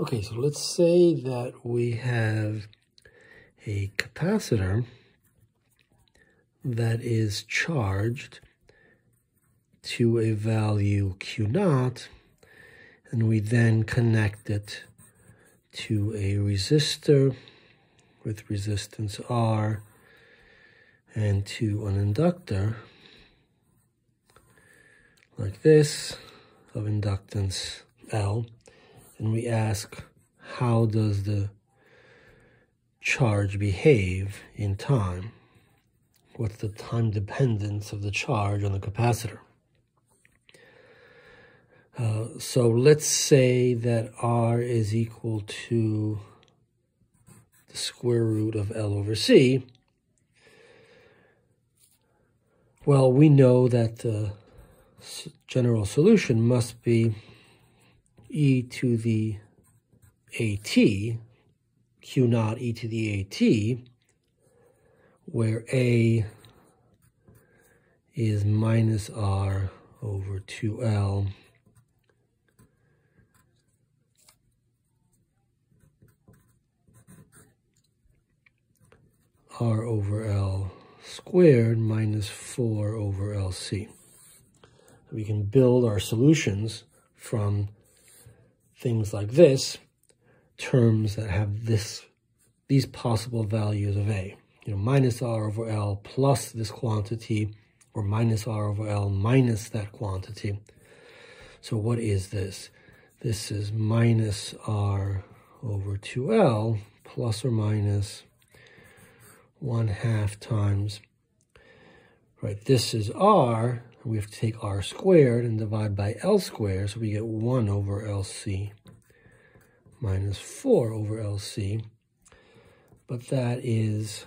Okay, so let's say that we have a capacitor that is charged to a value Q0, and we then connect it to a resistor with resistance R and to an inductor like this of inductance L, and we ask, how does the charge behave in time? What's the time dependence of the charge on the capacitor? So let's say that R is equal to the square root of L over C. Well, we know that the general solution must be e to the AT, Q0 e to the AT, where A is minus R over 2L R over L squared minus 4 over LC. We can build our solutions from things like this, terms that have these possible values of A. Minus R over L plus this quantity, or minus R over L minus that quantity. So what is this? This is minus R over 2L plus or minus 1/2 times, right, this is R, we have to take R squared and divide by L squared, so we get 1 over LC minus 4 over LC, but that is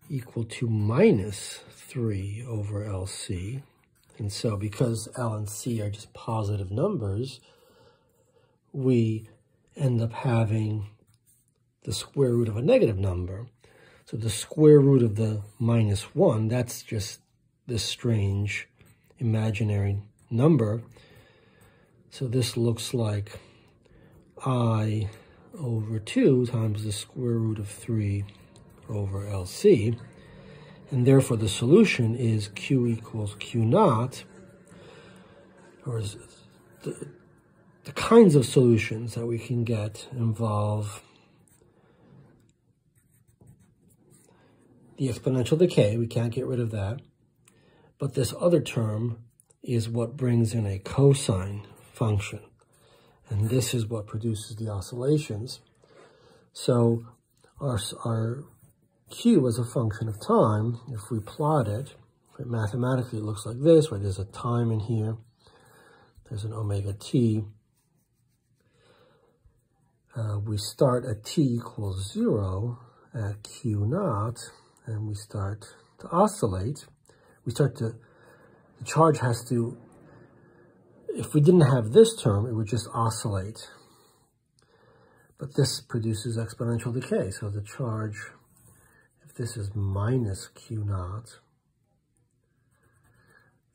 equal to minus 3 over LC. And so because L and C are just positive numbers, we end up having the square root of a negative number. So the square root of the minus 1, that's just this strange imaginary number. So this looks like I over 2 times the square root of 3 over LC. And therefore the solution is Q equals Q0, or the kinds of solutions that we can get involve the exponential decay, we can't get rid of that, but this other term is what brings in a cosine function, and this is what produces the oscillations. So our Q as a function of time, if we plot it, mathematically it looks like this, right? There's a time in here, there's an omega t. We start at t equals 0 at Q0, and we start to oscillate. The charge has to, if we didn't have this term, it would just oscillate. But this produces exponential decay. So the charge, if this is minus Q0,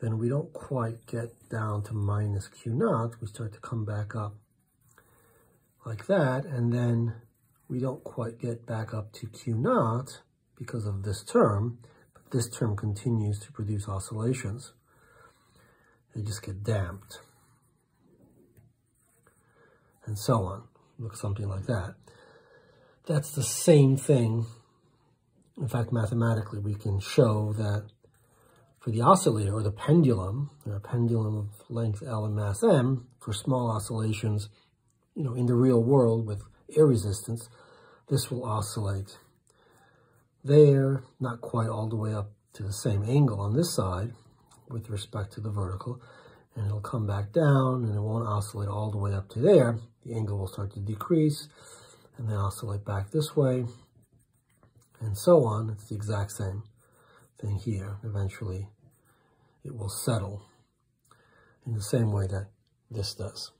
then we don't quite get down to minus Q0. We start to come back up like that, and then we don't quite get back up to Q0 because of this term, but this term continues to produce oscillations. They just get damped, and so on. Looks something like that. That's the same thing. In fact, mathematically, we can show that for the oscillator, or the pendulum, a pendulum of length L and mass M, for small oscillations, in the real world with air resistance, this will oscillate there, not quite all the way up to the same angle on this side with respect to the vertical, and it'll come back down, and it won't oscillate all the way up to there. The angle will start to decrease, and then oscillate back this way, and so on. It's the exact same thing here. Eventually, it will settle in the same way that this does.